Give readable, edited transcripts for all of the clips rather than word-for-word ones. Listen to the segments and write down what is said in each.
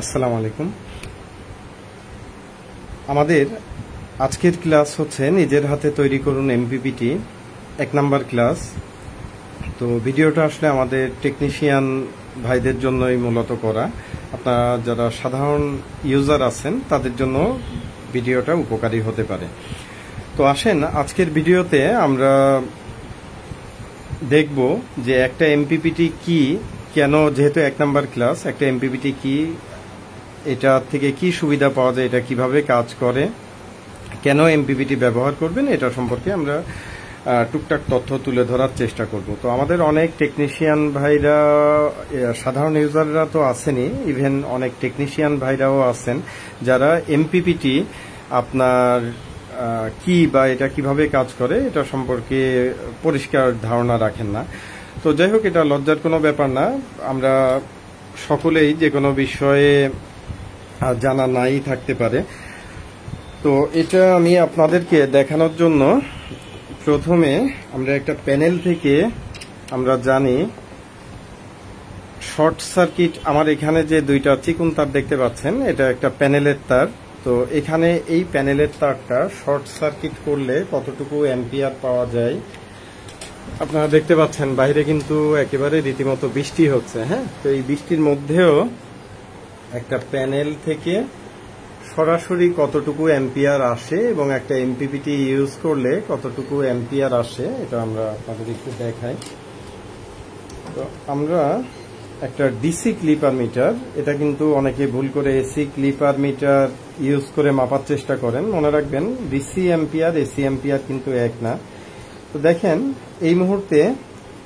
আসসালামু আলাইকুম। আমাদের আজকের ক্লাস হচ্ছে নিজের হাতে তৈরি করুন এমপিপিটি 1 নাম্বার ক্লাস। তো ভিডিওটা আসলে আমাদের টেকনিশিয়ান ভাইদের জন্যই মূলত করা। আপনারা যারা সাধারণ ইউজার আছেন তাদের জন্য ভিডিওটা উপকারী হতে পারে। তো আসেন আজকের ভিডিওতে আমরা দেখব যে একটা এমপিপিটি কি, কেন, যেহেতু 1 নাম্বার ক্লাস, একটা এমপিপিটি কি, এটা থেকে কি সুবিধা পাওয়া যায়, এটা কিভাবে কাজ করে, কেন এমপিপিটি ব্যবহার করবেন, এটা সম্পর্কে আমরা টুকটাক তথ্য তুলে ধরার চেষ্টা করব। তো আমাদের অনেক টেকনিশিয়ান ভাইরা, সাধারণ ইউজাররা তো আছেনই, ইভেন অনেক টেকনিশিয়ান ভাইরাও আছেন যারা এমপিপিটি আপনার কি বা এটা কিভাবে কাজ করে এটা সম্পর্কে পরিষ্কার ধারণা রাখেন না। তো যাই হোক, এটা লজ্জার কোনো ব্যাপার না। আমরা সকলেই যে কোনো বিষয়ে জানা নাই থাকতে পারে। তো এটা আমি আপনাদেরকে দেখানোর জন্য প্রথমে আমরা একটা প্যানেল থেকে আমরা জানি শর্ট সার্কিট। আমার এখানে যে দুইটা চিকন তার দেখতে পাচ্ছেন, এটা একটা প্যানেলের তার। তো এখানে এই প্যানেলের তারটা শর্ট সার্কিট করলে কতটুকু অ্যাম্পিয়ার পাওয়া যায় আপনারা দেখতে পাচ্ছেন। বাইরে কিন্তু একেবারে রীতিমতো বৃষ্টি হচ্ছে। হ্যাঁ, তো এই বৃষ্টির মধ্যেও একটা প্যানেল থেকে সরাসরি কতটুকু অ্যাম্পিয়ার আসে এবং একটা এমপিপিটি ইউজ করলে কতটুকু অ্যাম্পিয়ার আসে এটা আমরা আপনাদের একটু দেখাই। তো আমরা একটা ডিসি ক্লিপার মিটার, এটা কিন্তু অনেকে ভুল করে এসি ক্লিপার মিটার ইউজ করে মাপার চেষ্টা করেন। মনে রাখবেন ডিসি অ্যাম্পিয়ার এসি অ্যাম্পিয়ার কিন্তু এক না। তো দেখেন এই মুহূর্তে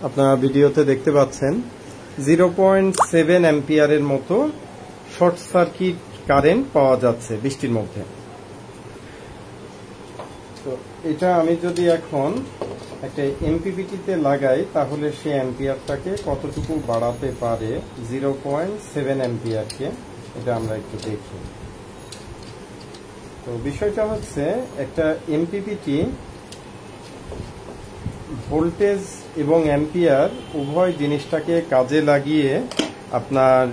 আপনারা ভিডিওতে দেখতে পাচ্ছেন 0.7 অ্যাম্পিয়ারের মতো শর্ট সার্কিট কারেন্ট পাওয়া যাচ্ছে বৃষ্টির মধ্যে। তো এটা আমি যদি এখন একটা এমপিপিটিতে লাগাই তাহলে সে অ্যাম্পিয়ারটাকে কতটুকু বাড়াতে পারে, 0.7 অ্যাম্পিয়ারকে, এটা আমরা একটু দেখি। তো বিষয়টা হচ্ছে একটা এমপিপিটি ভোল্টেজ এবং অ্যাম্পিয়ার উভয় জিনিসটাকে কাজে লাগিয়ে আপনার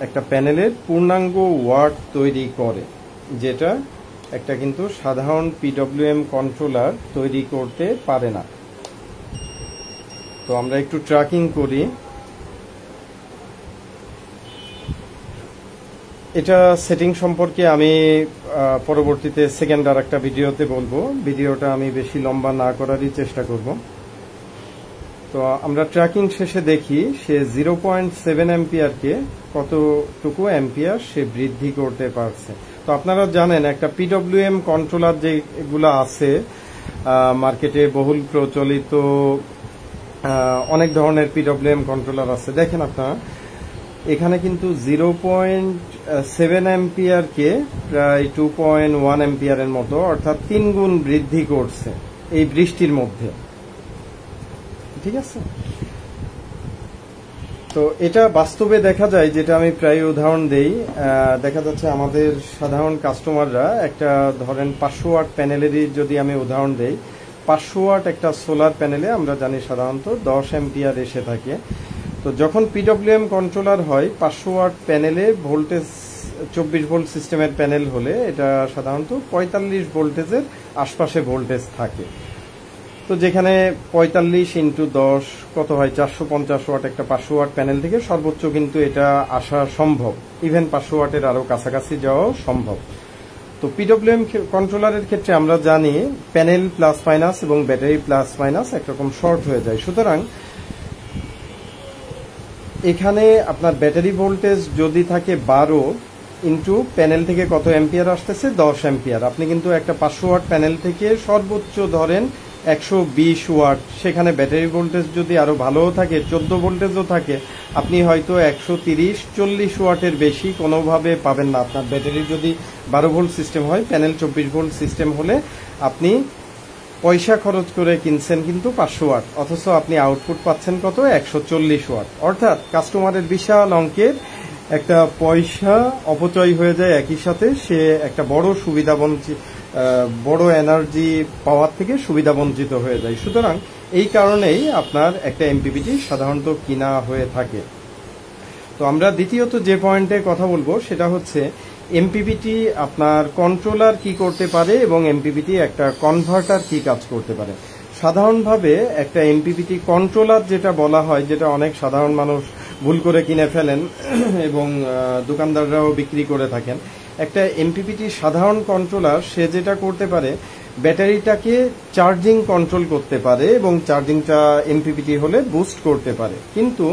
একটা প্যানেলের পূর্ণাঙ্গ ওয়াট তৈরি করে, যেটা একটা কিন্তু সাধারণ পিডব্লিউএম কন্ট্রোলার তৈরি করতে পারে না। তো আমরা একটু ট্র্যাকিং করি। এটা সেটিং সম্পর্কে আমি পরবর্তীতে সেকেন্ড আর একটা ভিডিওতে বলবো। ভিডিওটা আমি বেশি লম্বা না করারই চেষ্টা করব। তো আমরা ট্র্যাকিং শেষে দেখি সে 0.7 অ্যাম্পিয়ারকে কতটুকু অ্যাম্পিয়ার সে বৃদ্ধি করতে পারছে। তো আপনারা জানেন একটা পিডব্লিউএম কন্ট্রোলার যেগুলো আছে মার্কেটে বহুল প্রচলিত, অনেক ধরনের পিডব্লিউএম কন্ট্রোলার আছে। দেখেন আপনারা এখানে কিন্তু 0.7 অ্যাম্পিয়ারকে প্রায় 2.1 অ্যাম্পিয়ারের মতো, অর্থাৎ 3 গুণ বৃদ্ধি করছে এই বৃষ্টির মধ্যে। ঠিক আছে, তো এটা বাস্তবে দেখা যায়, যেটা আমি প্রায় উদাহরণ দেই। দেখা যাচ্ছে আমাদের সাধারণ কাস্টমাররা একটা ধরেন 500 ওয়াট প্যানেলেরই যদি আমি উদাহরণ দেই, 500 ওয়াট একটা সোলার প্যানেলে আমরা জানি সাধারণত 10 অ্যাম্পিয়ার এসে থাকে। তো যখন পিডব্লিউএম কন্ট্রোলার হয় 500 ওয়াট প্যানেলে, ভোল্টেজ 24 ভোল্ট সিস্টেমের প্যানেল হলে এটা সাধারণত 45 ভোল্টেজের আশপাশে ভোল্টেজ থাকে। তো যেখানে 45 ইন্টু 10 কত হয়, 450 ওয়াট একটা 500 ওয়াট প্যানেল থেকে সর্বোচ্চ কিন্তু এটা আসা সম্ভব। ইভেন 500 ওয়াটের আরো কাছাকাছি যাওয়াও সম্ভব। তো পিডব্লিউএম কন্ট্রোলারের ক্ষেত্রে আমরা জানি প্যানেল প্লাস মাইনাস এবং ব্যাটারি প্লাস মাইনাস একরকম শর্ট হয়ে যায়। সুতরাং এখানে আপনার ব্যাটারি ভোল্টেজ যদি থাকে 12 ইন্টু প্যানেল থেকে কত অ্যাম্পিয়ার আসতেছে, 10 অ্যাম্পিয়ার। আপনি কিন্তু একটা 500 ওয়াট প্যানেল থেকে সর্বোচ্চ ধরেন 120 ওয়াট, সেখানে ব্যাটারি ভোল্টেজ যদি আরো ভালোও থাকে, 14 ভোল্টেজও থাকে, আপনি হয়তো 130-40 ওয়াটের বেশি কোনোভাবে পাবেন না। আপনার ব্যাটারি যদি 12 ভোল্ট সিস্টেম হয়, প্যানেল 24 ভোল্ট সিস্টেম হলে আপনি পয়সা খরচ করে কিনছেন কিন্তু 500 ওয়াট, অথচ আপনি আউটপুট পাচ্ছেন কত, 140 ওয়াট। অর্থাৎ কাস্টমারের বিশাল অঙ্কের একটা পয়সা অপচয় হয়ে যায়, একই সাথে সে একটা বড় এনার্জি পাওয়ার থেকে সুবিধা বঞ্চিত হয়ে যায়। সুতরাং এই কারণেই আপনার একটা এমপিপিটি সাধারণত কিনা হয়ে থাকে। তো আমরা দ্বিতীয়ত যে পয়েন্টে কথা বলবো সেটা হচ্ছে এমপিপিটি আপনার কন্ট্রোলার কি করতে পারে এবং এমপিপিটি একটা কনভার্টার কি কাজ করতে পারে। সাধারণভাবে একটা এমপিপিটি কন্ট্রোলার যেটা বলা হয়, যেটা অনেক সাধারণ মানুষ ভুল করে কিনে ফেলেন এবং দোকানদাররাও বিক্রি করে থাকেন, একটা এমপিপিটি সাধারণ কন্ট্রোলার সে যেটা করতে পারে ব্যাটারিটাকে চার্জিং কন্ট্রোল করতে পারে এবং চার্জিংটা এমপিপিটি হলে বুস্ট করতে পারে। কিন্তু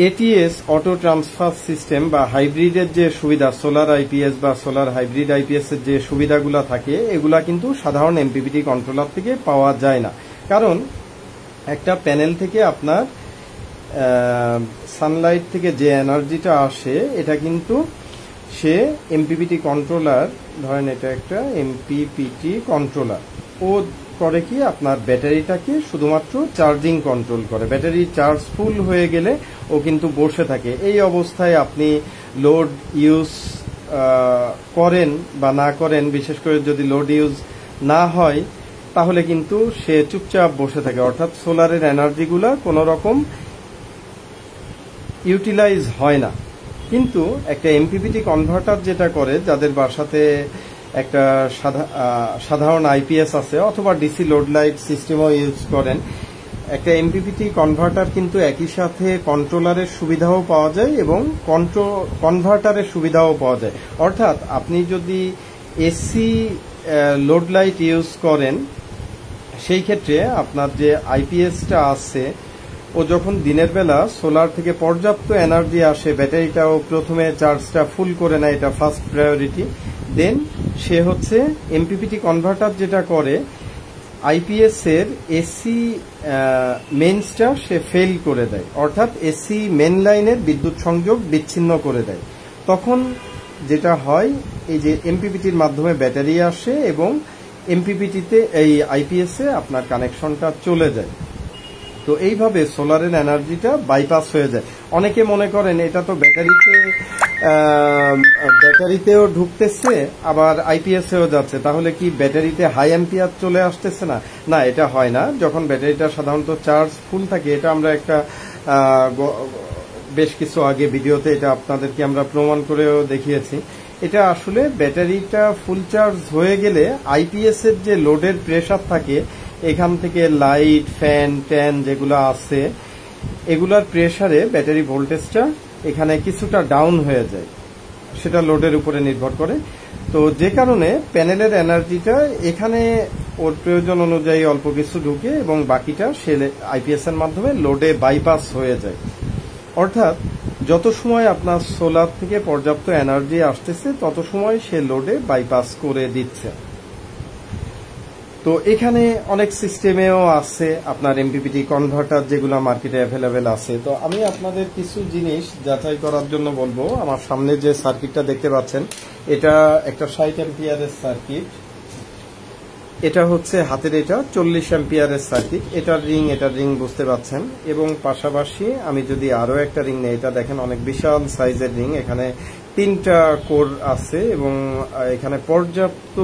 এটিএস অটো ট্রান্সফার সিস্টেম বা হাইব্রিডের যে সুবিধা, সোলার আইপিএস বা সোলার হাইব্রিড আইপিএস এর যে সুবিধাগুলো থাকে এগুলা কিন্তু সাধারণ এমপিপিটি কন্ট্রোলার থেকে পাওয়া যায় না। কারণ একটা প্যানেল থেকে আপনার সানলাইট থেকে যে এনার্জিটা আসে এটা কিন্তু সে এমপিপিটি কন্ট্রোলার, ধরেন এটা একটা এমপিপিটি কন্ট্রোলার, ও করে কি আপনার ব্যাটারিটাকে শুধুমাত্র চার্জিং কন্ট্রোল করে। ব্যাটারি চার্জ ফুল হয়ে গেলে ও কিন্তু বসে থাকে। এই অবস্থায় আপনি লোড ইউজ করেন বা না করেন, বিশেষ করে যদি লোড ইউজ না হয় তাহলে কিন্তু সে চুপচাপ বসে থাকে, অর্থাৎ সোলারের এনার্জিগুলা কোনো রকম ইউটিলাইজ হয় না। কিন্তু একটা এমপিপিটি কনভার্টার যেটা করে, যাদের বাসাতে একটা সাধারণ আইপিএস আছে অথবা ডিসি লোড লাইট সিস্টেমও ইউজ করেন, একটা এমপিপিটি কনভার্টার কিন্তু একই সাথে কন্ট্রোলারের সুবিধাও পাওয়া যায় এবং কনভার্টারের সুবিধাও পাওয়া যায়। অর্থাৎ আপনি যদি এসি লোড লাইট ইউজ করেন সেই ক্ষেত্রে আপনার যে আইপিএসটা আছে ও যখন দিনের বেলা সোলার থেকে পর্যাপ্ত এনার্জি আসে, ব্যাটারিটাও প্রথমে চার্জটা ফুল করে নেয়, এটা ফার্স্ট প্রায়োরিটি। দেন সে হচ্ছে এমপিপিটি কনভার্টার যেটা করে আইপিএস এর এসি মেইনসটা সে ফেল করে দেয়, অর্থাৎ এসি মেন লাইনের বিদ্যুৎ সংযোগ বিচ্ছিন্ন করে দেয়। তখন যেটা হয়, এই যে এমপিপিটির মাধ্যমে ব্যাটারি আসে এবং এমপিপিটিতে এই আইপিএস এ আপনার কানেকশনটা চলে যায়। তো এইভাবে সোলারের এনার্জিটা বাইপাস হয়ে যায়। অনেকে মনে করেন এটা তো ব্যাটারিতেও ঢুকতেছে আবার আইপিএস এও যাচ্ছে, তাহলে কি ব্যাটারিতে হাই অ্যাম্পিয়ার চলে আসতেছে না? না, এটা হয় না। যখন ব্যাটারিটা সাধারণত চার্জ ফুল থাকে, এটা আমরা একটা বেশ কিছু আগে ভিডিওতে এটা আপনাদেরকে আমরা প্রমাণ করেও দেখিয়েছি। এটা আসলে ব্যাটারিটা ফুল চার্জ হয়ে গেলে আইপিএস এর যে লোডের প্রেসার থাকে, এখান থেকে লাইট, ফ্যান, ট্যান যেগুলো আছে এগুলার প্রেসারে ব্যাটারি ভোল্টেজটা এখানে কিছুটা ডাউন হয়ে যায়, সেটা লোডের উপরে নির্ভর করে। তো যে কারণে প্যানেলের এনার্জিটা এখানে ওর প্রয়োজন অনুযায়ী অল্প কিছু ঢুকে এবং বাকিটা সে আইপিএস এর মাধ্যমে লোডে বাইপাস হয়ে যায়। অর্থাৎ যত সময় আপনার সোলার থেকে পর্যাপ্ত এনার্জি আসতেছে তত সময় সে লোডে বাইপাস করে দিচ্ছে। তো এখানে অনেক সিস্টেমেও আছে আপনার এমপিপিটি কনভার্টার যেগুলো মার্কেটে অ্যাভেলেবেল আছে। তো আমি আপনাদের কিছু জিনিস যাচাই করার জন্য বলবো। আমার সামনে যে সার্কিটটা দেখতে পাচ্ছেন এটা একটা 60 অ্যাম্পিয়ারের সার্কিট, এটা হচ্ছে হাতের এটা 40 অ্যাম্পিয়ারের সার্কিট। এটার রিং বুঝতে পাচ্ছেন, এবং পাশাপাশি আমি যদি আরো একটা রিং নেই, এটা দেখেন অনেক বিশাল সাইজের রিং, এখানে 3টা কোর আছে এবং এখানে পর্যাপ্ত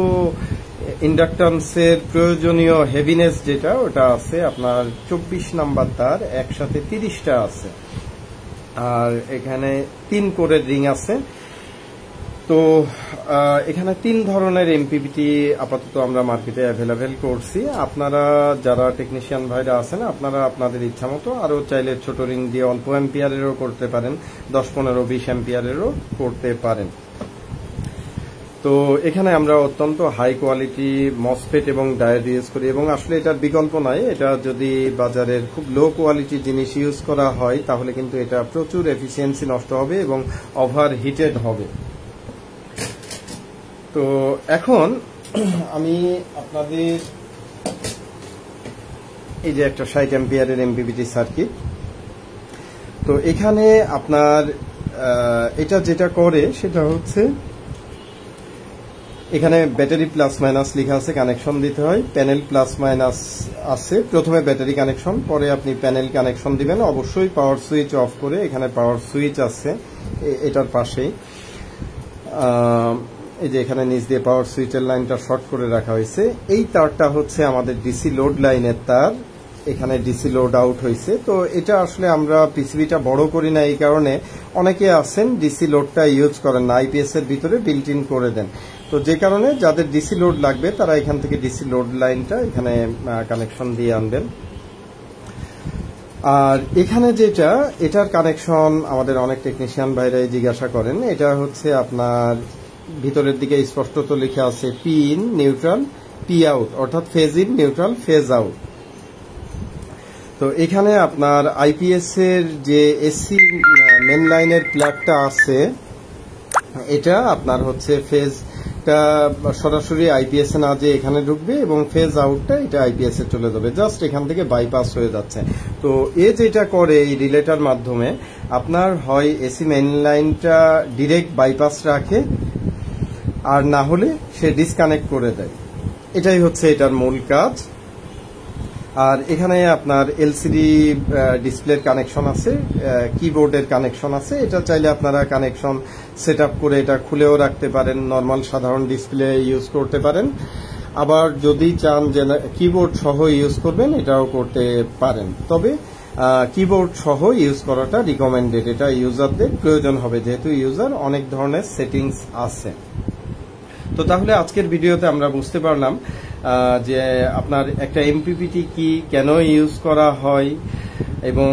ইন্ডাকট্যান্সের প্রয়োজনীয় হেভিনেস যেটা ওটা আছে আপনার 24 নাম্বার তার, একসাথে 30টা আছে, আর এখানে 3 কোরের রিং আছে। তো এখানে 3 ধরনের এমপিপিটি আপাতত আমরা মার্কেটে অ্যাভেলেবেল করছি। আপনারা যারা টেকনিশিয়ান ভাইরা আছেন, আপনারা আপনাদের ইচ্ছা মতো আরো চাইলে ছোট রিং দিয়ে অল্প অ্যাম্পিয়ারেরও করতে পারেন, 10, 15, 20 অ্যাম্পিয়ারেরও করতে পারেন। তো এখানে আমরা অত্যন্ত হাই কোয়ালিটি মসফেট এবং ডায়োড ইউজ করি, এবং আসলে এটার বিকল্প নাই। এটা যদি বাজারের খুব লো কোয়ালিটি জিনিস ইউজ করা হয় তাহলে কিন্তু এটা প্রচুর এফিসিয়েন্সি নষ্ট হবে এবং ওভার হিটেড হবে। তো এখন আমি আপনাদের এই যে একটা 60 অ্যাম্পিয়ারের এমপিপিটি সার্কিট, তো এখানে আপনার এটা যেটা করে সেটা হচ্ছে এখানে ব্যাটারি প্লাস মাইনাস লেখা আছে, কানেকশন দিতে হয়। প্যানেল প্লাস মাইনাস আছে, প্রথমে ব্যাটারি কানেকশন, পরে আপনি প্যানেল কানেকশন দিবেন, অবশ্যই পাওয়ার সুইচ অফ করে। এখানে পাওয়ার সুইচ আছে এটার পাশেই, এই যে এখানে নিচ দিয়ে পাওয়ার সুইচের লাইনটা শর্ট করে রাখা হয়েছে। এই তারটা হচ্ছে আমাদের ডিসি লোড লাইনের তার, এখানে ডিসি লোড আউট হয়েছে। তো এটা আসলে আমরা পিসিবিটা বড় করি না, এই কারণে অনেকে আছেন ডিসি লোডটা ইউজ করেন না, আইপিএস এর ভিতরে বিল্ট ইন করে দেন। তো যে কারণে যাদের ডিসি লোড লাগবে তারা এখান থেকে ডিসি লোড লাইনটা এখানে কানেকশন দিয়ে আনবেন। আর এখানে যেটা, এটার কানেকশন আমাদের অনেক টেকনিশিয়ান ভাইরাই জিজ্ঞাসা করেন। এটা হচ্ছে আপনার ভিতরের দিকে স্পষ্টত লেখা আছে P in neutral P out, অর্থাৎ phase in neutral phase out. তো এখানে আপনার আইপিএস এর যে এসি মেন লাইনের প্লাগটা আছে, এটা আপনার হচ্ছে ফেজটা সরাসরি আইপিএস এ না যে এখানে ঢুকবে, এবং ফেজ আউটটা এটা আইপিএস এ চলে যাবে, জাস্ট এখান থেকে বাইপাস হয়ে যাচ্ছে। তো যেটা করে এই রিলেটার মাধ্যমে আপনার হয় এসি মেইন লাইনটা ডিরেক্ট বাইপাস রাখে, আর না হলে সে ডিসকানেক্ট করে দেয়। এটাই হচ্ছে এটার মূল কাজ। আর এখানে আপনার এলসিডি ডিসপ্লের কানেকশন আছে, কিবোর্ডের কানেকশন আছে। এটা চাইলে আপনারা কানেকশন সেট আপ করে এটা খুলেও রাখতে পারেন, নর্মাল সাধারণ ডিসপ্লে ইউজ করতে পারেন। আবার যদি চান যে কিবোর্ড সহ ইউজ করবেন, এটাও করতে পারেন। তবে কিবোর্ড সহ ইউজ করাটা রিকমেন্ডেড, এটা ইউজারদের প্রয়োজন হবে, যেহেতু ইউজার অনেক ধরনের সেটিংস আছে। তো তাহলে আজকের ভিডিওতে আমরা বুঝতে পারলাম যে আপনার একটা এমপিপিটি কি, কেন ইউজ করা হয়, এবং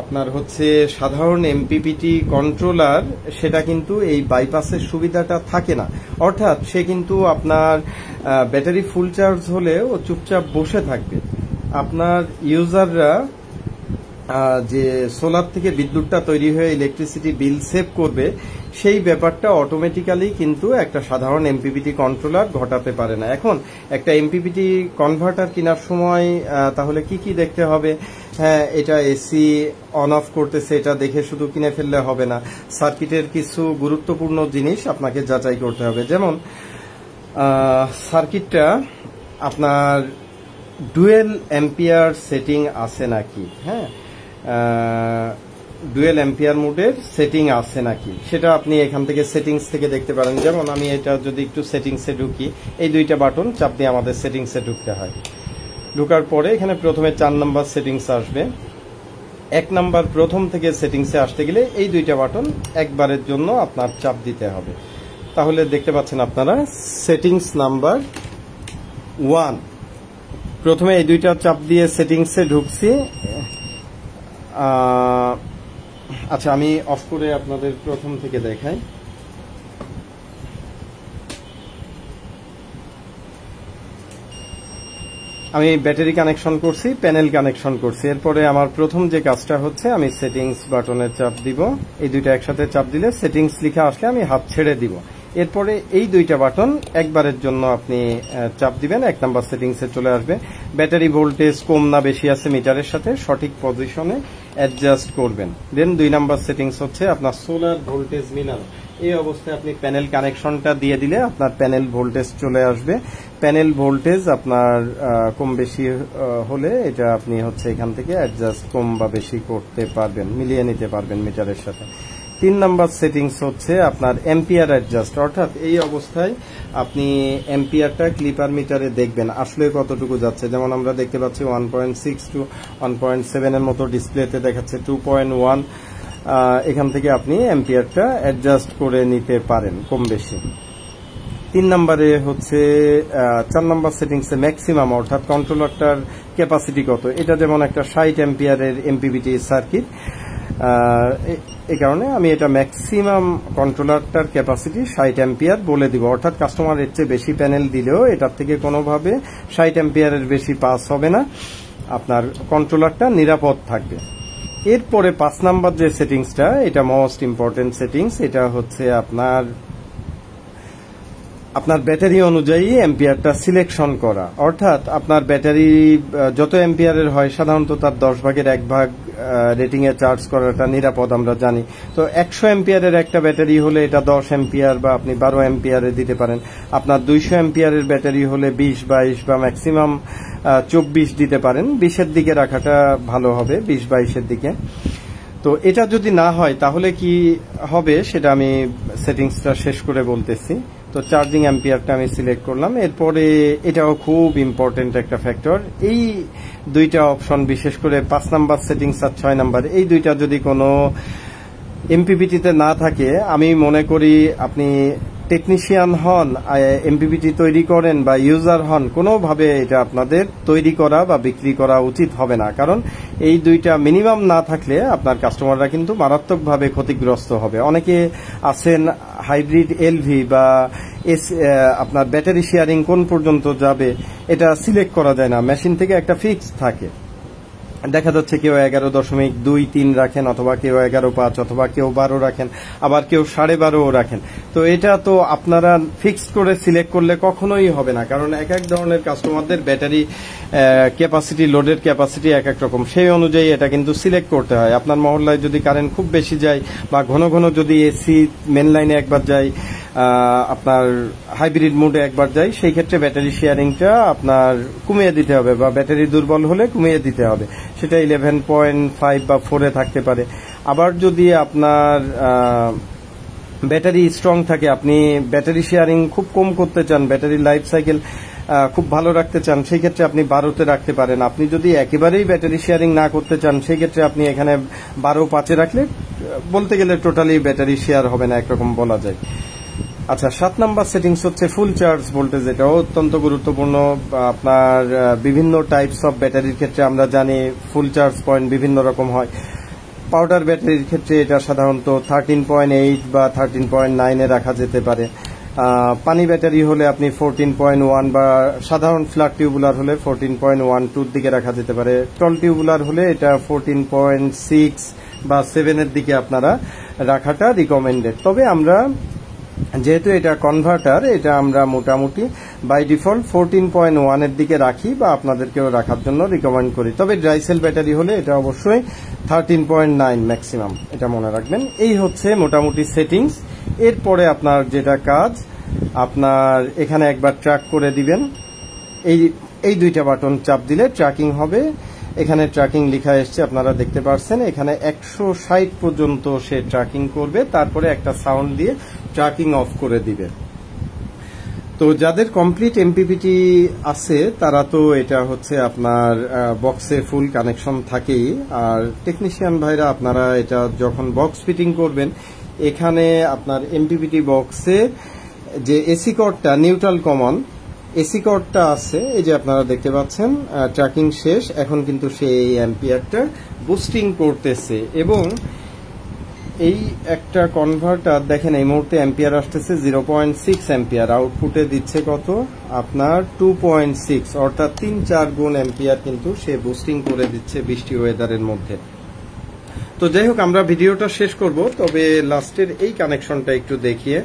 আপনার হচ্ছে সাধারণ এমপিপিটি কন্ট্রোলার সেটা কিন্তু এই বাইপাসের সুবিধাটা থাকে না। অর্থাৎ সে কিন্তু আপনার ব্যাটারি ফুল চার্জ হলে ও চুপচাপ বসে থাকবে। আপনার ইউজাররা যে সোলার থেকে বিদ্যুৎটা তৈরি হয়ে ইলেকট্রিসিটি বিল সেভ করবে, সেই ব্যাপারটা অটোমেটিক্যালি কিন্তু একটা সাধারণ এমপিপিটি কন্ট্রোলার ঘটাতে পারে না। এখন একটা এমপিপিটি কনভার্টার কেনার সময় তাহলে কি কি দেখতে হবে? হ্যাঁ, এটা এসি অন অফ করতেছে, এটা দেখে শুধু কিনে ফেললে হবে না। সার্কিটের কিছু গুরুত্বপূর্ণ জিনিস আপনাকে যাচাই করতে হবে। যেমন সার্কিটটা আপনার ডুয়েল অ্যাম্পিয়ার সেটিং আছে নাকি, হ্যাঁ, ডুয়েল অ্যাম্পিয়ার মোডের সেটিং আছে নাকি, সেটা আপনি এখান থেকে সেটিংস থেকে দেখতে পারেন। যেমন আমি এটা যদি একটু সেটিংসে ঢুকি, এই দুইটা বাটন চাপ দিয়ে আমাদের সেটিংসে ঢুকতে হয়। ঢুকার পরে এখানে প্রথমে 4 নম্বর সেটিংস আসবে। 1 নম্বর প্রথম থেকে সেটিংসে আসতে গেলে এই দুইটা বাটন একবারের জন্য আপনার চাপ দিতে হবে। তাহলে দেখতে পাচ্ছেন আপনারা সেটিংস নাম্বার 1, প্রথমে এই দুইটা চাপ দিয়ে সেটিংসে ঢুকছি। আচ্ছা, আমি অফ করে আপনাদের প্রথম থেকে দেখাই। আমি ব্যাটারি কানেকশন করছি, প্যানেল কানেকশন করছি। এরপরে আমার প্রথম যে কাজটা হচ্ছে, আমি সেটিংস বাটনের চাপ দিব। এই দুইটা একসাথে চাপ দিলে সেটিংস লেখা আসলে আমি হাত ছেড়ে দিব। এরপরে এই দুইটা বাটন একবারের জন্য আপনি চাপ দিবেন, 1 নম্বর সেটিংসে চলে আসবে। ব্যাটারি ভোল্টেজ কম না বেশি আছে মিটারের সাথে সঠিক পজিশনে অ্যাডজাস্ট করবেন। দেন 2 নম্বর সেটিংস হচ্ছে আপনার সোলার ভোল্টেজ মিলানো। এই অবস্থায় আপনি প্যানেল কানেকশনটা দিয়ে দিলে আপনার প্যানেল ভোল্টেজ চলে আসবে। প্যানেল ভোল্টেজ আপনার কম বেশি হলে এটা আপনি হচ্ছে এখান থেকে অ্যাডজাস্ট কম বা বেশি করতে পারবেন, মিলিয়ে নিতে পারবেন মিটারের সাথে। 3 নম্বর সেটিংস হচ্ছে আপনার এম্পিয়ার অ্যাডজাস্ট, অর্থাৎ এই অবস্থায় আপনি এম্পিয়ারটা ক্লিপার মিটারে দেখবেন আসলে কতটুকু যাচ্ছে। যেমন আমরা দেখতে পাচ্ছি 1.6 টু 1.7 এর মতো ডিসপ্লেতে দেখাচ্ছে 2.1। এখান থেকে আপনি এম্পিয়ারটা অ্যাডজাস্ট করে নিতে পারেন কম বেশি। 3 নম্বরে হচ্ছে 4 নম্বর সেটিংসে ম্যাক্সিমাম, অর্থাৎ কন্ট্রোলারটার ক্যাপাসিটি কত। এটা যেমন একটা 60 অ্যাম্পিয়ারের এমপিপিটি সার্কিট, এই কারণে আমি এটা ম্যাক্সিমাম কন্ট্রোলারটার ক্যাপাসিটি 60 অ্যাম্পিয়ার বলে দিব। অর্থাৎ কাস্টমার এর চেয়ে বেশি প্যানেল দিলেও এটার থেকে কোনোভাবে 60 অ্যাম্পিয়ারের বেশি পাস হবে না, আপনার কন্ট্রোলারটা নিরাপদ থাকবে। এরপরে 5 নাম্বার যে সেটিংসটা, এটা মোস্ট ইম্পর্টেন্ট সেটিংস। এটা হচ্ছে আপনার ব্যাটারি অনুযায়ী এম্পিয়ারটা সিলেকশন করা। অর্থাৎ আপনার ব্যাটারি যত এম্পিয়ারের হয় সাধারণত তার 10 ভাগের 1 ভাগ রেটিং এ চার্জ করাটা নিরাপদ আমরা জানি। তো 100 এম্পিয়ারের একটা ব্যাটারি হলে এটা 10 এম্পিয়ার বা আপনি 12 এম্পিয়ারে দিতে পারেন। আপনার 200 এম্পিয়ারের ব্যাটারি হলে 20, 22 বা ম্যাক্সিমাম 24 দিতে পারেন। 20-এর দিকে রাখাটা ভালো হবে, 20-22-এর দিকে। তো এটা যদি না হয় তাহলে কি হবে সেটা আমি সেটিংসটা শেষ করে বলতেছি। তো চার্জিং অ্যাম্পিয়ারটা আমি সিলেক্ট করলাম। এরপরে এটাও খুব ইম্পর্টেন্ট একটা ফ্যাক্টর, এই দুইটা অপশন বিশেষ করে 5 নাম্বার সেটিংস আর 6 নাম্বার, এই দুইটা যদি কোনো এমপিপিটিতে না থাকে, আমি মনে করি আপনি টেকনিশিয়ান হন, এমপিপিটি তৈরি করেন বা ইউজার হন, কোনোভাবে এটা আপনাদের তৈরি করা বা বিক্রি করা উচিত হবে না। কারণ এই দুইটা মিনিমাম না থাকলে আপনার কাস্টমাররা কিন্তু মারাত্মকভাবে ক্ষতিগ্রস্ত হবে। অনেকে আছেন হাইব্রিড এলভি বা আপনার ব্যাটারি শেয়ারিং কোন পর্যন্ত যাবে এটা সিলেক্ট করা যায় না, মেশিন থেকে একটা ফিক্স থাকে। দেখা যাচ্ছে কেউ 11.23 রাখেন, অথবা কেউ 11.5, অথবা কেউ 12 রাখেন, আবার কেউ 12.5 রাখেন। তো এটা তো আপনারা ফিক্সড করে সিলেক্ট করলে কখনোই হবে না, কারণ এক এক ধরনের কাস্টমারদের ব্যাটারি ক্যাপাসিটি, লোডের ক্যাপাসিটি এক এক রকম, সেই অনুযায়ী এটা কিন্তু সিলেক্ট করতে হয়। আপনার মহল্লায় যদি কারেন্ট খুব বেশি যায় বা ঘন ঘন যদি এসি মেন লাইনে একবার যায়, আপনার হাইব্রিড মোডে একবার যায়, সেই ক্ষেত্রে ব্যাটারি শেয়ারিংটা আপনার কমিয়ে দিতে হবে, বা ব্যাটারি দুর্বল হলে কমিয়ে দিতে হবে। সেটা 11.5 বা 4-এ থাকতে পারে। আবার যদি আপনার ব্যাটারি স্ট্রং থাকে, আপনি ব্যাটারি শেয়ারিং খুব কম করতে চান, ব্যাটারি লাইফ সাইকেল খুব ভালো রাখতে চান, সেই ক্ষেত্রে আপনি 12-তে রাখতে পারেন। আপনি যদি একেবারেই ব্যাটারি শেয়ারিং না করতে চান, সেই ক্ষেত্রে আপনি এখানে 12.5-এ রাখলে বলতে গেলে টোটালি ব্যাটারি শেয়ার হবে না, একরকম বলা যায়। আচ্ছা, 7 নাম্বার সেটিংস হচ্ছে ফুল চার্জ ভোল্টেজ। এটাও অত্যন্ত গুরুত্বপূর্ণ। আপনার বিভিন্ন টাইপস অফ ব্যাটারির ক্ষেত্রে আমরা জানি ফুল চার্জ পয়েন্ট বিভিন্ন রকম হয়। পাউডার ব্যাটারির ক্ষেত্রে এটা সাধারণত 13.8 বা 13.9-এ রাখা যেতে পারে। পানি ব্যাটারি হলে আপনি 14.1 বা সাধারণ ফ্ল্যাট টিউবুলার হলে 14.12-র দিকে রাখা যেতে পারে। টল টিউবুলার হলে এটা 14.6 বা 7-এর দিকে আপনারা রাখাটা রিকমেন্ডেড। তবে আমরা যেহেতু এটা কনভার্টার, এটা আমরা মোটামুটি বাই ডিফল্ট 14.1-এর দিকে রাখি বা আপনাদেরকেও রাখার জন্য রিকমেন্ড করি। তবে ড্রাই সেল ব্যাটারি হলে এটা অবশ্যই 13.9 ম্যাক্সিমাম, এটা মনে রাখবেন। এই হচ্ছে মোটামুটি সেটিংস। এরপরে আপনার যেটা কাজ, আপনার এখানে একবার ট্র্যাক করে দিবেন। এই দুইটা বাটন চাপ দিলে ট্র্যাকিং হবে। এখানে ট্র্যাকিং লেখা এসছে, আপনারা দেখতে পাচ্ছেন। এখানে 160 পর্যন্ত সে ট্র্যাকিং করবে, তারপরে একটা সাউন্ড দিয়ে ট্র্যাকিং অফ করে দিবে। তো যাদের কমপ্লিট এমপিপিটি আছে তারা তো এটা হচ্ছে আপনার বক্সে ফুল কানেকশন থাকেই। আর টেকনিশিয়ান ভাইরা আপনারা এটা যখন বক্স ফিটিং করবেন, এখানে আপনার এমপিপিটি বক্সে যে এসি কর্ডটা নিউট্রাল কমন এসি কর্ডটা আছে, এই যে আপনারা দেখতে পাচ্ছেন ট্র্যাকিং শেষ। এখন কিন্তু সেই অ্যাম্পিয়ারটা বুস্টিং করতেছে, এবং এই একটা কনভার্টার দেখেন এই মুহূর্তে অ্যাম্পিয়ার আসতেছে 0.6 অ্যাম্পিয়ার, আউটপুটে দিচ্ছে কত আপনার 2.6, অর্থাৎ 3-4 গুণ অ্যাম্পিয়ার কিন্তু সে বুস্টিং করে দিচ্ছে বৃষ্টি ওয়েদারের মধ্যে। তো যাই হোক, আমরা ভিডিওটা শেষ করব, তবে লাস্টের এই কানেকশনটা একটু দেখিয়ে।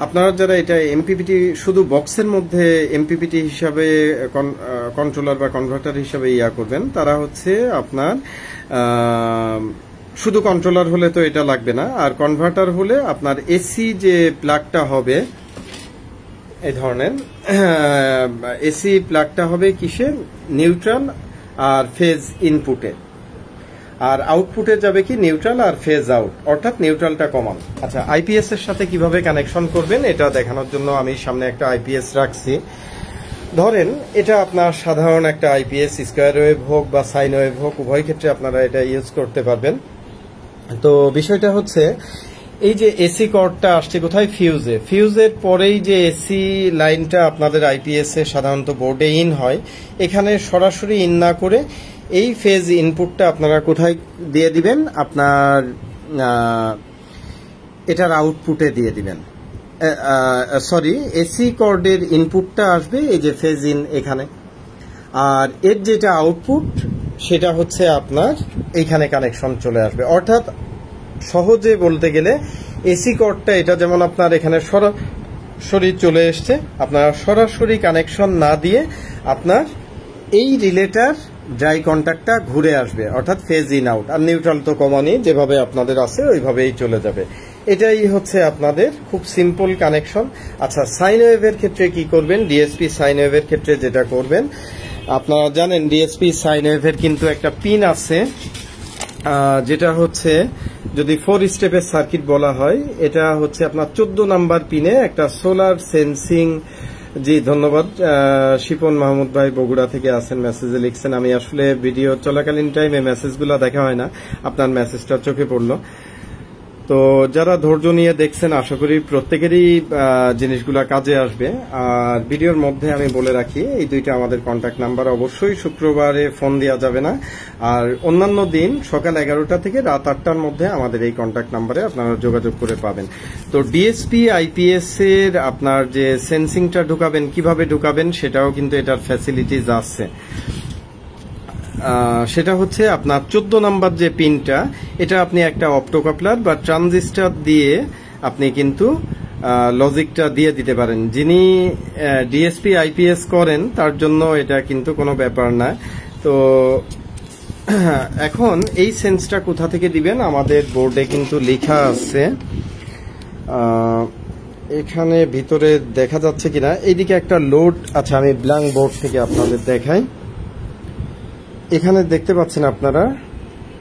আপনারা যারা এটা এমপিপিটি শুধু বক্সের মধ্যে এমপিপিটি হিসাবে কন্ট্রোলার বা কনভার্টার হিসাবে করবেন, তারা হচ্ছে আপনার শুধু কন্ট্রোলার হলে তো এটা লাগবে না। আর কনভার্টার হলে আপনার এসি যে প্লাগটা হবে, এই ধরনের এসি প্লাগটা হবে কিসে, নিউট্রাল আর ফেজ ইনপুটে, আর আউটপুটে যাবে কি নিউট্রাল আর ফেজ আউট, অর্থাৎ নিউট্রালটা কমন। আচ্ছা, আইপিএস এর সাথে কিভাবে কানেকশন করবেন এটা দেখানোর জন্য আমি সামনে একটা আইপিএস রাখছি। ধরেন এটা আপনার সাধারণ একটা আইপিএস, স্কোয়ার ওয়েভ হোক বা সাইন ওয়েভ হোক, উভয় ক্ষেত্রে আপনারা এটা ইউজ করতে পারবেন। তো বিষয়টা হচ্ছে, এই যে এসি কর্ডটা আসছে কোথায়, ফিউজে। ফিউজের পরেই যে এসি লাইনটা আপনাদের আইপিএস এ সাধারণত বোর্ডে ইন হয়, এখানে সরাসরি ইন না করে এই ফেজ ইনপুটটা আপনারা কোথায় দিয়ে দিবেন, আপনার এটার আউটপুটে দিয়ে দিবেন। সরি, এসি কর্ডের ইনপুটটা আসবে এই যে ফেজ ইন এখানে, আর এর যেটা আউটপুট সেটা হচ্ছে আপনার এইখানে কানেকশন চলে আসবে। অর্থাৎ সহজে বলতে গেলে এসি কর্ডটা এটা যেমন আপনার এখানে সরাসরি চলে এসছে, আপনারা সরাসরি কানেকশন না দিয়ে আপনার এই রিলেটার ড্রাই কন্ট্যাক্টটা ঘুরে আসবে, অর্থাৎ ফেজ ইন আউট। আর নিউট্রাল তো কমনই, যেভাবে আপনাদের আছে ওইভাবেই চলে যাবে। এটাই হচ্ছে আপনাদের খুব সিম্পল কানেকশন। আচ্ছা, সাইন ওয়েভের ক্ষেত্রে কি করবেন, ডিএসপি সাইন ওয়েভের ক্ষেত্রে যেটা করবেন, আপনারা জানেন ডিএসপি সাইন ওয়েভের কিন্তু একটা পিন আছে, যেটা হচ্ছে যদি 4 স্টেপের সার্কিট বলা হয়, এটা হচ্ছে আপনার 14 নাম্বার পিনে একটা সোলার সেন্সিং। জি ধন্যবাদ শিপন মাহমুদ ভাই, বগুড়া থেকে আছেন, মেসেজে লিখছেন। আমি আসলে ভিডিও চলাকালীন টাইমে মেসেজগুলো দেখা হয় না, আপনার মেসেজটা চোখে পড়লো। তো যারা ধৈর্য নিয়ে দেখছেন, আশা করি প্রত্যেকেরই জিনিসগুলা কাজে আসবে। আর ভিডিওর মধ্যে আমি বলে রাখি, এই দুইটা আমাদের কন্ট্যাক্ট নাম্বার। অবশ্যই শুক্রবারে ফোন দেওয়া যাবে না, আর অন্যান্য দিন সকাল 11টা থেকে রাত 8টার মধ্যে আমাদের এই কন্ট্যাক্ট নাম্বারে আপনারা যোগাযোগ করে পাবেন। তো ডিএসপি আইপিএস এর আপনার যে সেন্সিংটা ঢুকাবেন, কিভাবে ঢুকাবেন সেটাও কিন্তু এটার ফ্যাসিলিটিস আছে। সেটা হচ্ছে আপনার 14 নাম্বার যে পিনটা, এটা আপনি একটা অপটোকাপলার বা ট্রানজিস্টর দিয়ে আপনি কিন্তু লজিকটা দিয়ে দিতে পারেন। যিনি ডিএসপি আইপিএস করেন তার জন্য এটা কিন্তু কোনো ব্যাপার না। তো এখন এই সেন্সটা কোথা থেকে দিবেন, আমাদের বোর্ডে কিন্তু লেখা আছে। এখানে ভিতরে দেখা যাচ্ছে কিনা, এইদিকে একটা লোড। আচ্ছা, আমি ব্ল্যাঙ্ক বোর্ড থেকে আপনাদের দেখাই। এখানে দেখতে পাচ্ছেন আপনারা,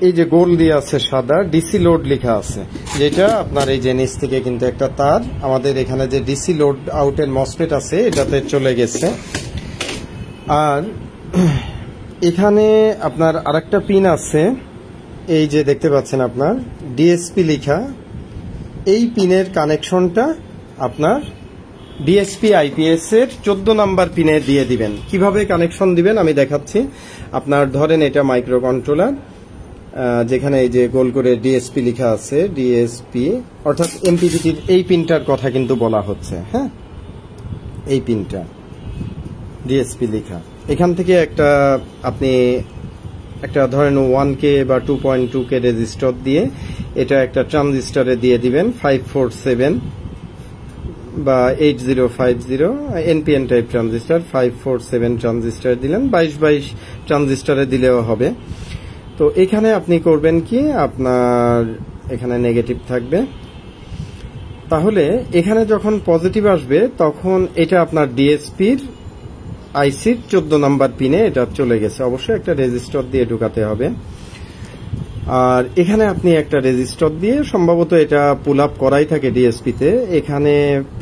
এই যে গোল দিয়ে আছে সাদা, ডিসি লোড লেখা আছে, যেটা আপনার এই যে নিচ থেকে কিন্তু একটা তার আমাদের এখানে যে ডিসি লোড আউটের মসফেট আছে এটাতে চলে গেছে। আর এখানে আপনার আরেকটা পিন আছে, এই যে দেখতে পাচ্ছেন আপনার ডিএসপি লেখা। এই পিনের কানেকশনটা আপনার ডিএসপি আইপিএস এর 14 নাম্বার পিনে দিয়ে দিবেন। কিভাবে কানেকশন দিবেন আমি দেখাচ্ছি। আপনার ধরেন এটা মাইক্রো কন্ট্রোলার, যেখানে এই যে গোল করে ডিএসপি লেখা আছে, ডিএসপি অর্থাৎ এমপিপিটির এই পিনটার কথা কিন্তু বলা হচ্ছে। হ্যাঁ, এই পিনটা ডিএসপি লেখা। এখান থেকে একটা আপনি একটা ধরেন 1K বা 2.2K রেজিস্টর দিয়ে এটা একটা ট্রানজিস্টরে দিয়ে দিবেন, 547 বা 8050 এনপিএন টাইপ ট্রানজিস্টর। 547 ট্রানজিস্টর দিলেন, 2222 ট্রানজিস্টরে দিলেও হবে। তো এখানে আপনি করবেন কি, আপনার এখানে নেগেটিভ থাকবে, তাহলে এখানে যখন পজিটিভ আসবে তখন এটা আপনার ডিএসপির আইসির 14 নাম্বার পিনে এটা চলে গেছে। অবশ্যই একটা রেজিস্টর দিয়ে ঢুকাতে হবে। আর এখানে আপনি একটা রেজিস্টর দিয়ে, সম্ভবত এটা পুল আপ করাই থাকে ডিএসপিতে, এখানে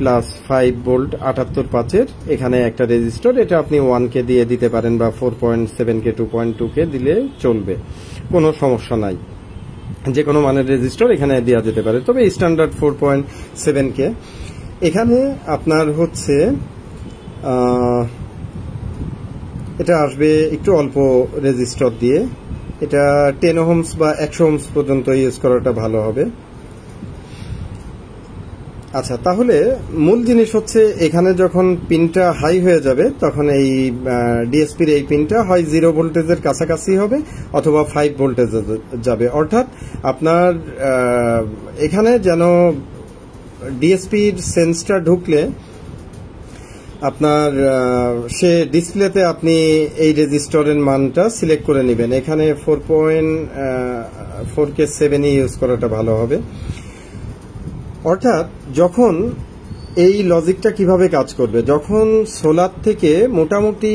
+5 ভোল্ট 78/5 এখানে একটা রেজিস্টর, এটা আপনি 1K দিয়ে দিতে পারেন বা 4.7K 2.2K দিলে চলবে, কোনো সমস্যা নাই। যে কোনো মানের রেজিস্টর এখানে দেওয়া যেতে পারে, তবে স্ট্যান্ডার্ড 4.7K। এখানে আপনার হচ্ছে এটা আসবে একটু অল্প রেজিস্টর দিয়ে, এটা 10 ওহমস বা 100 ওহমস পর্যন্ত ইউজ করাটা ভালো হবে। আচ্ছা, তাহলে মূল জিনিস হচ্ছে এখানে যখন পিনটা হাই হয়ে যাবে তখন এই ডিএসপির এই পিনটা হয় 0 ভোল্টেজের কাছাকাছি হবে অথবা 5 ভোল্টেজে যাবে। অর্থাৎ আপনার এখানে যেন ডিএসপির সেন্সটা ঢুকলে আপনার সে ডিসপ্লেতে আপনি এই রেজিস্টরের মানটা সিলেক্ট করে নেবেন। এখানে 4.4K7 ইউজ করাটা ভালো হবে। অর্থাৎ যখন এই লজিকটা কিভাবে কাজ করবে, যখন সোলার থেকে মোটামুটি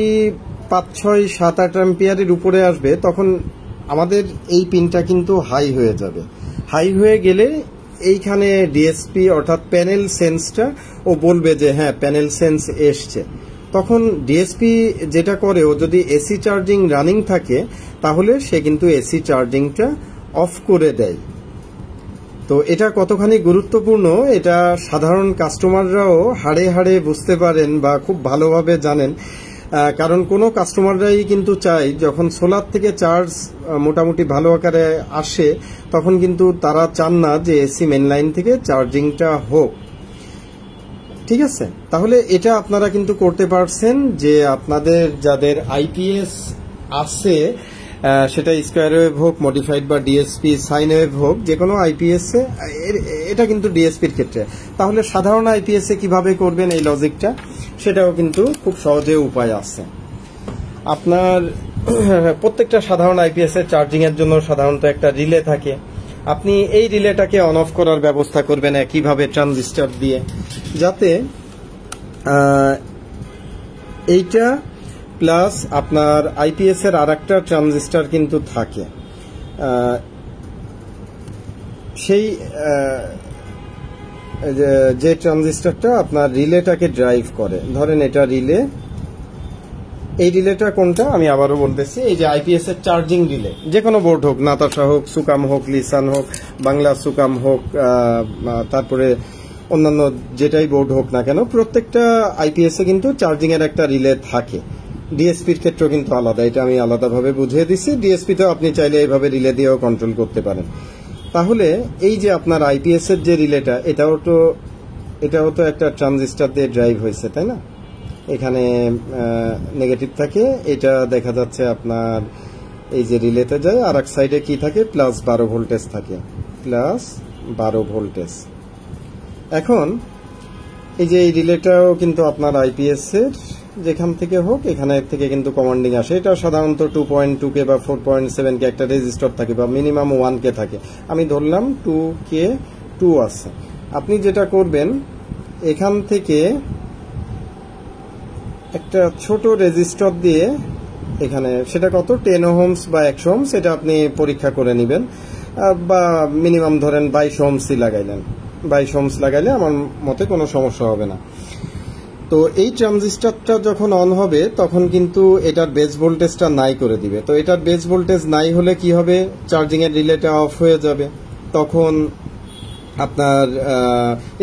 5, 6, 7, 8 অ্যাম্পিয়ারের উপরে আসবে তখন আমাদের এই পিনটা কিন্তু হাই হয়ে যাবে। হাই হয়ে গেলে এইখানে ডিএসপি অর্থাৎ প্যানেল সেন্সটা ও বলবে যে হ্যাঁ প্যানেল সেন্স এসছে। তখন ডিএসপি যেটা করে, ও যদি এসি চার্জিং রানিং থাকে তাহলে সে কিন্তু এসি চার্জিংটা অফ করে দেয়। তো এটা কতখানি গুরুত্বপূর্ণ এটা সাধারণ কাস্টমাররাও হাড়ে হাড়ে বুঝতে পারেন বা খুব ভালোভাবে জানেন, কারণ কোনো কাস্টমাররাই কিন্তু চায় যখন সোলার থেকে চার্জ মোটামুটি ভালো আকারে আসে তখন কিন্তু তারা চান না যে এসি মেন লাইন থেকে চার্জিংটা হোক। ঠিক আছে, তাহলে এটা আপনারা কিন্তু করতে পারছেন যে আপনাদের যাদের আইপিএস আছে, সেটা স্কোয়ার ওয়েভ হোক, মডিফাইড বা ডিএসপি সাইন ওয়েভ হোক, যে কোনো আইপিএস এ, এটা কিন্তু ডিএসপির ক্ষেত্রে। তাহলে সাধারণ আইপিএস এ কিভাবে করবেন এই লজিকটা, সেটাও কিন্তু খুব সহজে উপায় আছে। আপনার প্রত্যেকটা সাধারণ আইপিএস এর চার্জিং এর জন্য সাধারণত একটা রিলে থাকে। আপনি এই রিলেটাকে অন অফ করার ব্যবস্থা করবেন একইভাবে ট্রানজিস্টর দিয়ে, যাতে এইটা প্লাস আপনার আইপিএস এর আরেকটা ট্রানজিস্টর কিন্তু থাকে। সেই যে ট্রানজিস্টরটা আপনার রিলেটাকে ড্রাইভ করে। ধরেন এটা রিলে, এই রিলেটা কোনটা আমি আবারও বলতেছি, এই যে আইপিএস এর চার্জিং রিলে, যে কোনো বোর্ড হোক, নাতাশা হোক, সুকাম হোক, লিসান হোক, বাংলা সুকাম হোক, তারপরে অন্যান্য যেটাই বোর্ড হোক না কেন, প্রত্যেকটা আইপিএস এ কিন্তু চার্জিং এর একটা রিলে থাকে। ডিএসপির ক্ষেত্রেও কিন্তু আলাদা, এটা আমি আলাদাভাবে বুঝিয়ে দিচ্ছি। ডিএসপিতেও আপনি চাইলে এইভাবে রিলে দিয়েও কন্ট্রোল করতে পারেন। তাহলে এই যে আপনার আইপিএস এর যে রিলেটা, এটাও তো একটা ট্রানজিস্টর দিয়ে ড্রাইভ হয়েছে, তাই না? এখানে নেগেটিভ থাকে, এটা দেখা যাচ্ছে আপনার এই যে রিলেতে যায়, আর এক সাইডে কি থাকে, +12 ভোল্টেজ থাকে, +12 ভোল্টেজ। এখন এই যে এই রিলেটাও কিন্তু আপনার আইপিএস এর যেখান থেকে হোক, এখানে থেকে কিন্তু কমান্ডিং আসে। এটা সাধারণত 2.2K বা 4.7K একটা রেজিস্টর থাকে, বা মিনিমাম 1K থাকে। আমি ধরলাম 2K2 আছে। আপনি যেটা করবেন, এখান থেকে একটা ছোট রেজিস্টর দিয়ে এখানে, সেটা কত, 10 ওহমস বা 100 ওহমস, এটা আপনি পরীক্ষা করে নেবেন, বা মিনিমাম ধরেন 22 ওহমসই লাগাইলেন। 22 ওহমস লাগাইলে আমার মতে কোনো সমস্যা হবে না। তো এই ট্রানজিস্টরটা যখন অন হবে, তখন কিন্তু এটার বেস ভোল্টেজটা নাই করে দিবে। তো এটার বেস ভোল্টেজ নাই হলে কি হবে, চার্জিং এর রিলেটা অফ হয়ে যাবে, তখন আপনার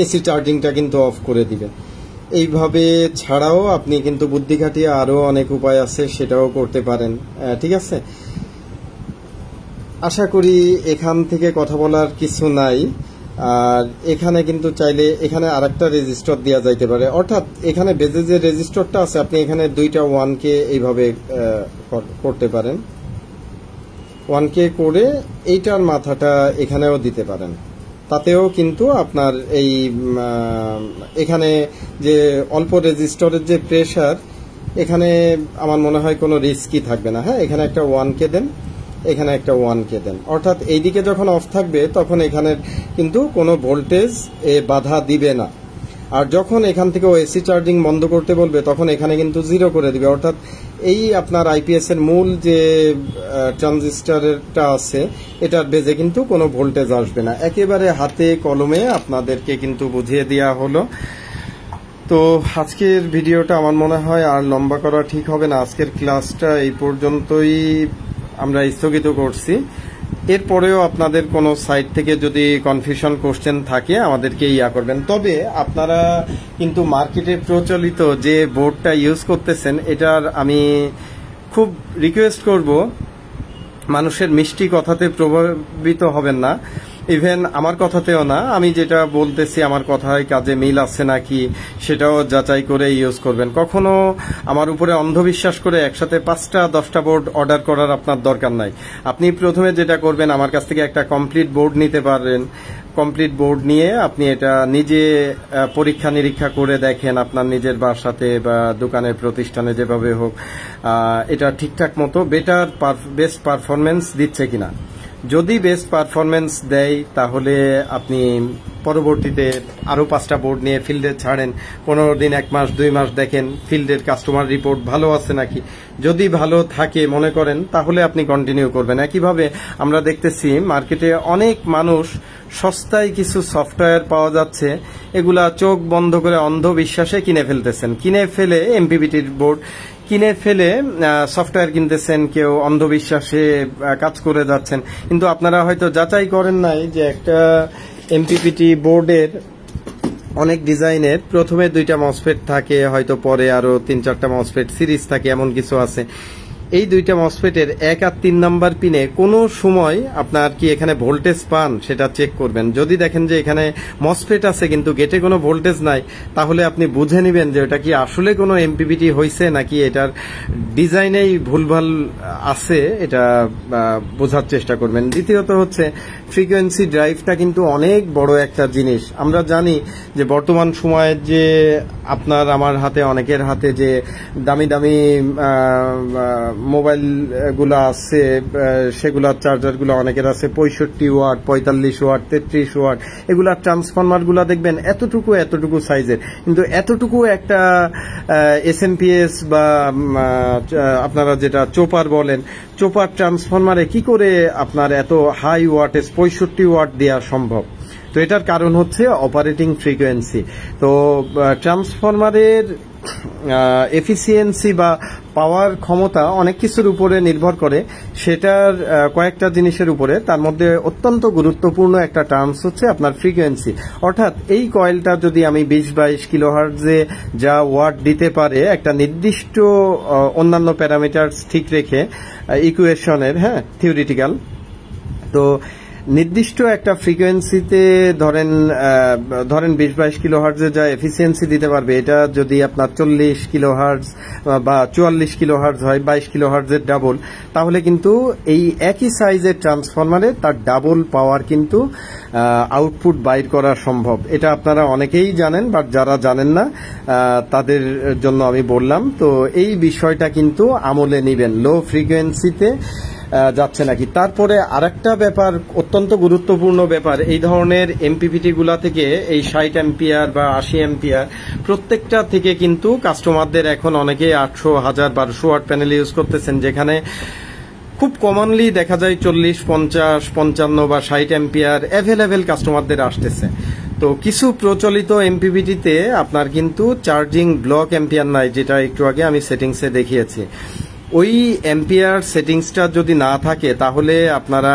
এসি চার্জিংটা কিন্তু অফ করে দিবে। এইভাবে ছাড়াও আপনি কিন্তু বুদ্ধি খাটিয়ে আরো অনেক উপায় আছে, সেটাও করতে পারেন। ঠিক আছে, আশা করি এখান থেকে কথা বলার কিছু নাই। আর এখানে কিন্তু চাইলে এখানে আরেকটা রেজিস্টর দেওয়া যাইতে পারে, অর্থাৎ এখানে বেজে যে রেজিস্টরটা আছে, আপনি এখানে দুইটা 1K এইভাবে করতে পারেন। 1K করে এইটার মাথাটা এখানেও দিতে পারেন, তাতেও কিন্তু আপনার এই এখানে যে অল্প রেজিস্টরের যে প্রেসার, এখানে আমার মনে হয় কোনো রিস্কই থাকবে না। হ্যাঁ, এখানে একটা 1K দেন, এখানে একটা 1K দেন, অর্থাৎ এইদিকে যখন অফ থাকবে তখন এখানে কিন্তু কোনো ভোল্টেজ বাধা দিবে না। আর যখন এখান থেকে এসি চার্জিং বন্ধ করতে বলবে, তখন এখানে কিন্তু 0 করে দিবে। অর্থাৎ এই আপনার আইপিএস এর মূল যে ট্রানজিস্টরটা আছে, এটার বেজে কিন্তু কোনো ভোল্টেজ আসবে না। একেবারে হাতে কলমে আপনাদেরকে কিন্তু বুঝিয়ে দেওয়া হলো। তো আজকের ভিডিওটা আমার মনে হয় আর লম্বা করা ঠিক হবে না। আজকের ক্লাসটা এই পর্যন্তই আমরা স্থগিত করছি। এরপরেও আপনাদের কোনো সাইট থেকে যদি কনফিউশন কোশ্চেন থাকে, আমাদেরকে করবেন। তবে আপনারা কিন্তু মার্কেটে প্রচলিত যে বোর্ডটা ইউজ করতেছেন, এটার আমি খুব রিকোয়েস্ট করব, মানুষের মিষ্টি কথাতে প্রভাবিত হবেন না, ইভেন আমার কথাতেও না। আমি যেটা বলতেছি আমার কথায় কাজে মিল আছে নাকি সেটাও যাচাই করে ইউজ করবেন। কখনো আমার উপরে অন্ধবিশ্বাস করে একসাথে 5টা 10টা বোর্ড অর্ডার করার আপনার দরকার নাই। আপনি প্রথমে যেটা করবেন, আমার কাছ থেকে একটা কমপ্লিট বোর্ড নিতে পারেন। কমপ্লিট বোর্ড নিয়ে আপনি এটা নিজে পরীক্ষা নিরীক্ষা করে দেখেন, আপনার নিজের বাসাতে বা দোকানের প্রতিষ্ঠানে যেভাবে হোক, এটা ঠিকঠাক মতো বেস্ট পারফরমেন্স দিচ্ছে কিনা। যদি বেস্ট পারফরমেন্স দেয়, তাহলে আপনি পরবর্তীতে আরো 5টা বোর্ড নিয়ে ফিল্ডে ছাড়েন। 15 দিন, 1 মাস, 2 মাস দেখেন ফিল্ডের কাস্টমার রিপোর্ট ভালো আছে নাকি। যদি ভালো থাকে মনে করেন, তাহলে আপনি কন্টিনিউ করবেন। একইভাবে আমরা দেখতেছি মার্কেটে অনেক মানুষ সস্তায় কিছু সফটওয়্যার পাওয়া যাচ্ছে, এগুলা চোখ বন্ধ করে অন্ধবিশ্বাসে কিনে ফেলতেছেন। কিনে ফেলে এমপিপিটির বোর্ড কিনে ফেলে সফটওয়্যার কিনতেছেন, কেউ অন্ধবিশ্বাসে কাজ করে যাচ্ছেন। কিন্তু আপনারা হয়তো যাচাই করেন নাই যে একটা এমপিপিটি বোর্ডের অনেক ডিজাইনের প্রথমে 2টা মসফেট থাকে, হয়তো পরে আরো 3-4টা মসফেট সিরিজ থাকে, এমন কিছু আছে। এই 2টা মসফেটের 1 আর 3 নাম্বার পিনে কোনো সময় আপনার কি এখানে ভোল্টেজ পান, সেটা চেক করবেন। যদি দেখেন যে এখানে মসফেট আছে কিন্তু গেটে কোনো ভোল্টেজ নাই, তাহলে আপনি বুঝে নেবেন যে এটা কি আসলে কোনো এমপিপিটি হয়েছে নাকি এটার ডিজাইনেই ভুলভাল আছে, এটা বোঝার চেষ্টা করবেন। দ্বিতীয়ত হচ্ছে ফ্রিকোয়েন্সি ড্রাইভটা কিন্তু অনেক বড় একটা জিনিস। আমরা জানি যে বর্তমান সময়ে যে আপনার আমার হাতে, অনেকের হাতে যে দামি দামি মোবাইল গুলা আছে সেগুলার চার্জার গুলা অনেকের আছে 65 ওয়াট, 45 ওয়াট, 33 ওয়াট, এগুলার ট্রান্সফরমার গুলা দেখবেন এতটুকু সাইজের, কিন্তু এতটুকু একটা এসএমপিএস বা আপনারা যেটা চোপার বলেন, চোপার ট্রান্সফরমারে কি করে আপনার এত হাই ওয়াটেজ 65 ওয়াট দেওয়া সম্ভব? তো এটার কারণ হচ্ছে অপারেটিং ফ্রিকোয়েন্সি। তো ট্রান্সফরমারের এফিসিয়েন্সি বা পাওয়ার ক্ষমতা অনেক কিছুর উপরে নির্ভর করে, সেটার কয়েকটা জিনিসের উপরে। তার মধ্যে অত্যন্ত গুরুত্বপূর্ণ একটা টার্মস হচ্ছে আপনার ফ্রিকোয়েন্সি। অর্থাৎ এই কয়েলটা যদি আমি 20-22 কিলোহার্টজে যা ওয়াট দিতে পারে একটা নির্দিষ্ট অন্যান্য প্যারামিটারস ঠিক রেখে ইকুয়েশনের, থিওরিটিক্যাল, তো নির্দিষ্ট একটা ফ্রিকোয়েন্সিতে ধরেন 20-22 কিলোহার্টজে যা এফিসিয়েন্সি দিতে পারবে, এটা যদি আপনার 40 কিলোহার্টজ বা 44 কিলোহার্টজ হয়, 22 কিলোহার্টজের ডাবল, তাহলে কিন্তু এই একই সাইজের ট্রান্সফরমারে তার ডাবল পাওয়ার কিন্তু আউটপুট বাইর করা সম্ভব। এটা আপনারা অনেকেই জানেন, বাট যারা জানেন না তাদের জন্য আমি বললাম। তো এই বিষয়টা কিন্তু আমলে নিবেন, লো ফ্রিকোয়েন্সিতে যাচ্ছে নাকি। তারপরে আরেকটা ব্যাপার, অত্যন্ত গুরুত্বপূর্ণ ব্যাপার, এই ধরনের এমপিপিটি গুলা থেকে এই 60 অ্যাম্পিয়ার বা 80 অ্যাম্পিয়ার প্রত্যেকটা থেকে কিন্তু কাস্টমারদের এখন অনেকে 800, 1000, 1200 ওয়াট প্যানেল ইউজ করতেছেন, যেখানে খুব কমনলি দেখা যায় 40, 50, 55 বা 60 অ্যাম্পিয়ার অ্যাভেলেবেল কাস্টমারদের আসতেছে। তো কিছু প্রচলিত এমপিপিটিতে আপনার কিন্তু চার্জিং ব্লক অ্যাম্পিয়ার নাই, যেটা একটু আগে আমি সেটিংসে দেখিয়েছি। ওই অ্যাম্পিয়ার সেটিংসটা যদি না থাকে, তাহলে আপনারা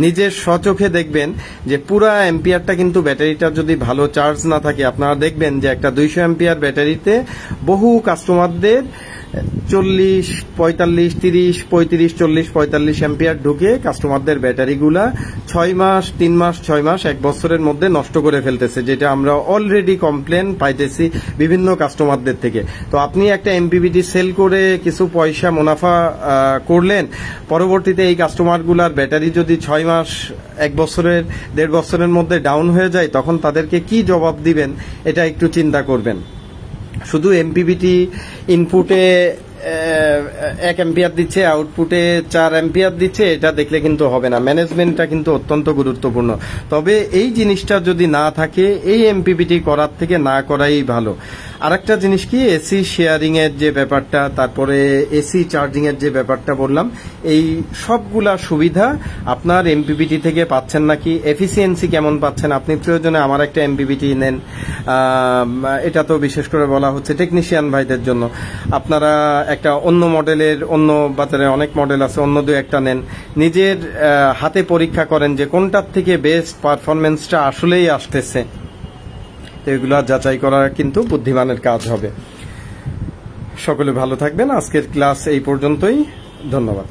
নিজের স্বচোখে দেখবেন যে পুরা অ্যাম্পিয়ারটা কিন্তু, ব্যাটারিটা যদি ভালো চার্জ না থাকে, আপনারা দেখবেন যে একটা 200 অ্যাম্পিয়ার ব্যাটারিতে বহু কাস্টমারদের 40, 45, 30, 35, 40, 45 অ্যাম্পিয়ার ঢুকে কাস্টমারদের ব্যাটারিগুলা 6 মাস, 3 মাস, 6 মাস, 1 বছরের মধ্যে নষ্ট করে ফেলতেছে, যেটা আমরা অলরেডি কমপ্লেন পাইতেছি বিভিন্ন কাস্টমারদের থেকে। তো আপনি একটা এমপিপিটি সেল করে কিছু পয়সা মুনাফা করলেন, পরবর্তীতে এই কাস্টমারগুলার ব্যাটারি যদি 6 মাস, 1 বছরের, 1.5 বছরের মধ্যে ডাউন হয়ে যায়, তখন তাদেরকে কি জবাব দিবেন, এটা একটু চিন্তা করবেন। শুধু এমপিপিটি ইনপুটে 1 অ্যাম্পিয়ার দিচ্ছে, আউটপুটে 4 অ্যাম্পিয়ার দিচ্ছে, এটা দেখলে কিন্তু হবে না। ম্যানেজমেন্টটা কিন্তু অত্যন্ত গুরুত্বপূর্ণ। তবে এই জিনিসটা যদি না থাকে, এই এমপিপিটি করার থেকে না করাই ভালো। আরেকটা জিনিস কি, এসি শেয়ারিং এর যে ব্যাপারটা, তারপরে এসি চার্জিং এর যে ব্যাপারটা বললাম, এই সবগুলা সুবিধা আপনার এমপিপিটি থেকে পাচ্ছেন নাকি, এফিসিয়েন্সি কেমন পাচ্ছেন। আপনি প্রয়োজনে আমার একটা এমপিপিটি নেন, এটা তো বিশেষ করে বলা হচ্ছে টেকনিশিয়ান ভাইদের জন্য। আপনারা একটা অন্য মডেলের, অন্য বাজারে অনেক মডেল আছে, অন্য 2-1টা নেন, নিজের হাতে পরীক্ষা করেন যে কোনটার থেকে বেস্ট পারফরমেন্সটা আসলেই আসতেছে। তো এগুলো যাচাই করা কিন্তু বুদ্ধিমানের কাজ হবে। সকলে ভালো থাকবেন। আজকের ক্লাস এই পর্যন্তই। ধন্যবাদ।